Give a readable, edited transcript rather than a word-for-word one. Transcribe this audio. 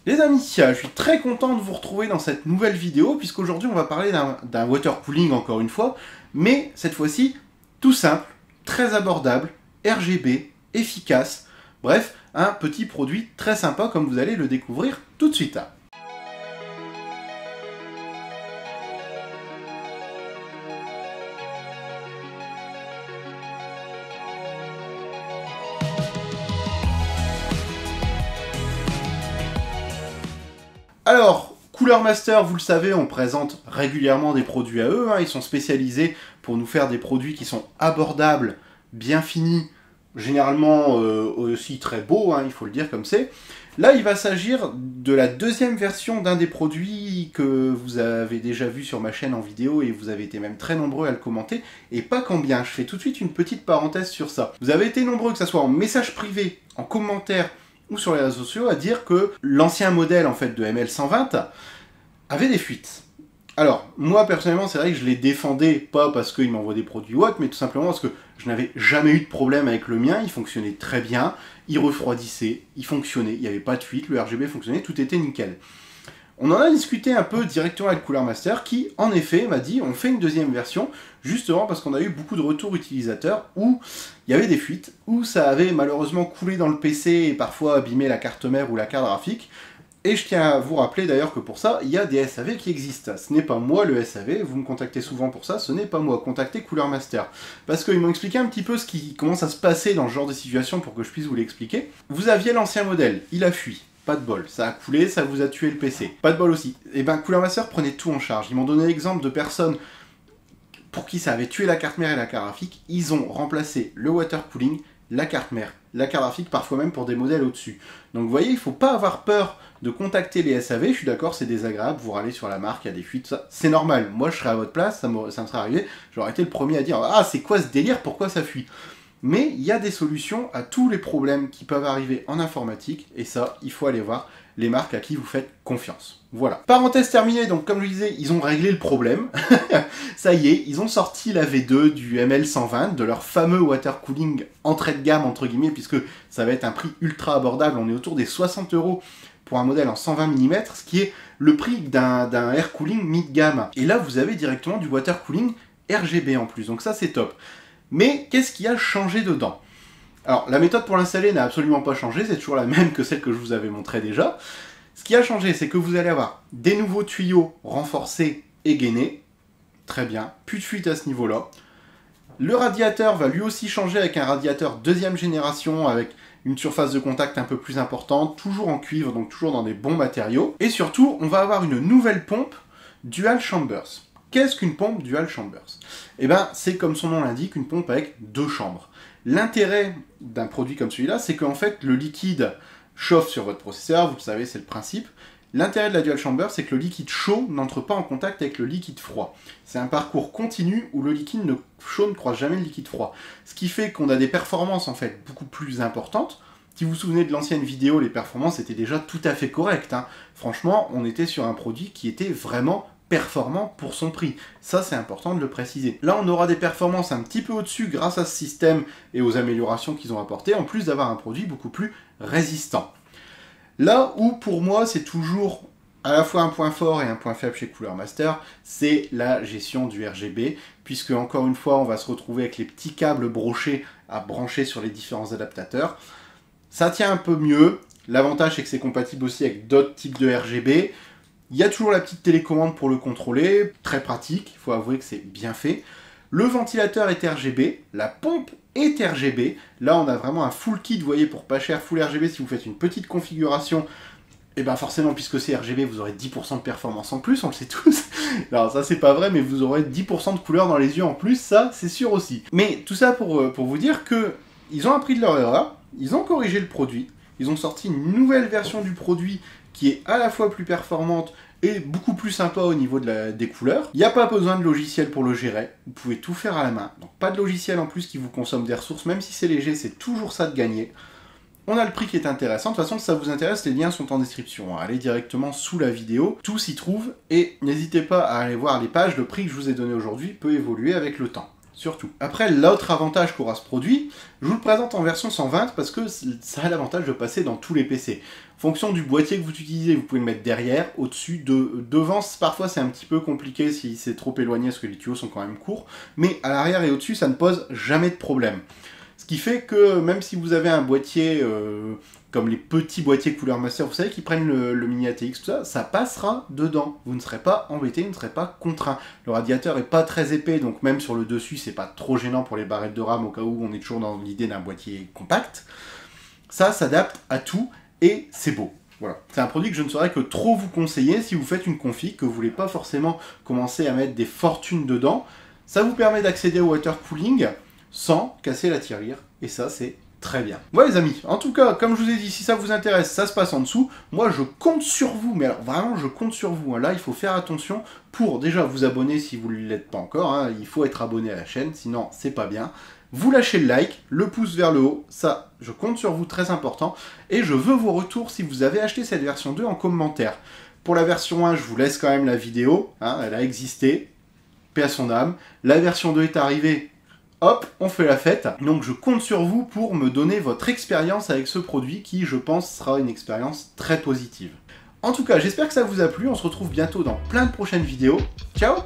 Les amis, je suis très content de vous retrouver dans cette nouvelle vidéo, puisqu'aujourd'hui on va parler d'un water cooling encore une fois, mais cette fois-ci tout simple, très abordable, RGB, efficace, bref, un petit produit très sympa comme vous allez le découvrir tout de suite. Alors, Cooler Master, vous le savez, on présente régulièrement des produits à eux. Ils sont spécialisés pour nous faire des produits qui sont abordables, bien finis, généralement aussi très beaux, il faut le dire comme c'est. Là, il va s'agir de la deuxième version d'un des produits que vous avez déjà vu sur ma chaîne en vidéo et vous avez été même très nombreux à le commenter, et pas qu'en bien. Je fais tout de suite une petite parenthèse sur ça. Vous avez été nombreux, que ce soit en message privé, en commentaire, ou sur les réseaux sociaux, à dire que l'ancien modèle en fait de ML120 avait des fuites. Alors, moi personnellement, c'est vrai que je les défendais, pas parce qu'il m'envoie des produits ou autre, mais tout simplement parce que je n'avais jamais eu de problème avec le mien, il fonctionnait très bien, il refroidissait, il fonctionnait, il n'y avait pas de fuite, le RGB fonctionnait, tout était nickel. On en a discuté un peu directement avec Cooler Master, qui en effet m'a dit on fait une deuxième version, justement parce qu'on a eu beaucoup de retours utilisateurs où il y avait des fuites, où ça avait malheureusement coulé dans le PC et parfois abîmé la carte mère ou la carte graphique. Et je tiens à vous rappeler d'ailleurs que pour ça, il y a des SAV qui existent. Ce n'est pas moi le SAV, vous me contactez souvent pour ça, ce n'est pas moi, contactez Cooler Master. Parce qu'ils m'ont expliqué un petit peu comment ça se passait dans ce genre de situation pour que je puisse vous l'expliquer. Vous aviez l'ancien modèle, il a fui. Pas de bol, ça a coulé, ça vous a tué le PC. Pas de bol aussi. Et ben Cooler Master prenait tout en charge. Ils m'ont donné l'exemple de personnes pour qui ça avait tué la carte mère et la carte graphique. Ils ont remplacé le water cooling, la carte mère, la carte graphique, parfois même pour des modèles au-dessus. Donc vous voyez, il ne faut pas avoir peur de contacter les SAV. Je suis d'accord, c'est désagréable, vous râlez sur la marque, il y a des fuites, ça, c'est normal. Moi je serais à votre place, ça me serait arrivé, j'aurais été le premier à dire « Ah, c'est quoi ce délire, pourquoi ça fuit ?» Mais il y a des solutions à tous les problèmes qui peuvent arriver en informatique, et ça, il faut aller voir les marques à qui vous faites confiance. Voilà. Parenthèse terminée, donc comme je disais, ils ont réglé le problème. Ça y est, ils ont sorti la V2 du ML120, de leur fameux water cooling entrée de gamme, entre guillemets, puisque ça va être un prix ultra abordable, on est autour des 60 € pour un modèle en 120 mm, ce qui est le prix d'un air cooling mid-gamme. Et là, vous avez directement du water cooling RGB en plus, donc ça c'est top. Mais qu'est-ce qui a changé dedans? Alors, la méthode pour l'installer n'a absolument pas changé, c'est toujours la même que celle que je vous avais montrée déjà. Ce qui a changé, c'est que vous allez avoir des nouveaux tuyaux renforcés et gainés. Très bien, plus de fuite à ce niveau-là. Le radiateur va lui aussi changer avec un radiateur deuxième génération, avec une surface de contact un peu plus importante, toujours en cuivre, donc toujours dans des bons matériaux. Et surtout, on va avoir une nouvelle pompe Dual Chambers. Qu'est-ce qu'une pompe Dual Chambers? Eh bien, c'est comme son nom l'indique, une pompe avec deux chambres. L'intérêt d'un produit comme celui-là, c'est qu'en fait, le liquide chauffe sur votre processeur, vous le savez, c'est le principe. L'intérêt de la Dual Chamber, c'est que le liquide chaud n'entre pas en contact avec le liquide froid. C'est un parcours continu où le liquide chaud ne croise jamais le liquide froid. Ce qui fait qu'on a des performances en fait beaucoup plus importantes. Si vous vous souvenez de l'ancienne vidéo, les performances étaient déjà tout à fait correctes. Franchement, on était sur un produit qui était vraiment performant pour son prix. Ça, c'est important de le préciser. Là, on aura des performances un petit peu au-dessus grâce à ce système et aux améliorations qu'ils ont apportées, en plus d'avoir un produit beaucoup plus résistant. Là où, pour moi, c'est toujours à la fois un point fort et un point faible chez Cooler Master, c'est la gestion du RGB, puisque, encore une fois, on va se retrouver avec les petits câbles brochés à brancher sur les différents adaptateurs. Ça tient un peu mieux. L'avantage, c'est que c'est compatible aussi avec d'autres types de RGB. Il y a toujours la petite télécommande pour le contrôler, très pratique, il faut avouer que c'est bien fait. Le ventilateur est RGB, la pompe est RGB. Là, on a vraiment un full kit, vous voyez, pour pas cher, full RGB. Si vous faites une petite configuration, et bien forcément, puisque c'est RGB, vous aurez 10% de performance en plus, on le sait tous. Alors ça, c'est pas vrai, mais vous aurez 10% de couleur dans les yeux en plus, ça, c'est sûr aussi. Mais tout ça pour vous dire que ils ont appris de leur erreur, ils ont corrigé le produit, ils ont sorti une nouvelle version du produit qui est à la fois plus performante et beaucoup plus sympa au niveau des couleurs. Il n'y a pas besoin de logiciel pour le gérer, vous pouvez tout faire à la main. Donc pas de logiciel en plus qui vous consomme des ressources, même si c'est léger, c'est toujours ça de gagner. On a le prix qui est intéressant, de toute façon si ça vous intéresse, les liens sont en description. Allez directement sous la vidéo, tout s'y trouve, et n'hésitez pas à aller voir les pages, le prix que je vous ai donné aujourd'hui peut évoluer avec le temps. surtout. Après, l'autre avantage qu'aura ce produit, je vous le présente en version 120 parce que ça a l'avantage de passer dans tous les PC. En fonction du boîtier que vous utilisez, vous pouvez le mettre derrière, au-dessus, devant, parfois c'est un petit peu compliqué si c'est trop éloigné parce que les tuyaux sont quand même courts, mais à l'arrière et au-dessus, ça ne pose jamais de problème. Ce qui fait que même si vous avez un boîtier comme les petits boîtiers Cooler Master, vous savez, qui prennent le mini ATX, tout ça, ça passera dedans. Vous ne serez pas embêté, vous ne serez pas contraint. Le radiateur est pas très épais, donc même sur le dessus, c'est pas trop gênant pour les barrettes de RAM, au cas où on est toujours dans l'idée d'un boîtier compact. Ça s'adapte à tout, et c'est beau. Voilà. C'est un produit que je ne saurais que trop vous conseiller si vous faites une config, que vous voulez pas forcément commencer à mettre des fortunes dedans. Ça vous permet d'accéder au water cooling sans casser la tirelire, et ça c'est très bien. Ouais les amis, en tout cas, comme je vous ai dit, si ça vous intéresse, ça se passe en dessous. Moi je compte sur vous, mais alors vraiment je compte sur vous. Là il faut faire attention pour déjà vous abonner si vous ne l'êtes pas encore, hein. Il faut être abonné à la chaîne, sinon c'est pas bien. Vous lâchez le like, le pouce vers le haut, ça je compte sur vous, très important. Et je veux vos retours si vous avez acheté cette version 2 en commentaire. Pour la version 1, je vous laisse quand même la vidéo, hein, elle a existé, paix à son âme. La version 2 est arrivée. Hop, on fait la fête. Donc je compte sur vous pour me donner votre expérience avec ce produit qui, je pense, sera une expérience très positive. En tout cas, j'espère que ça vous a plu. On se retrouve bientôt dans plein de prochaines vidéos. Ciao!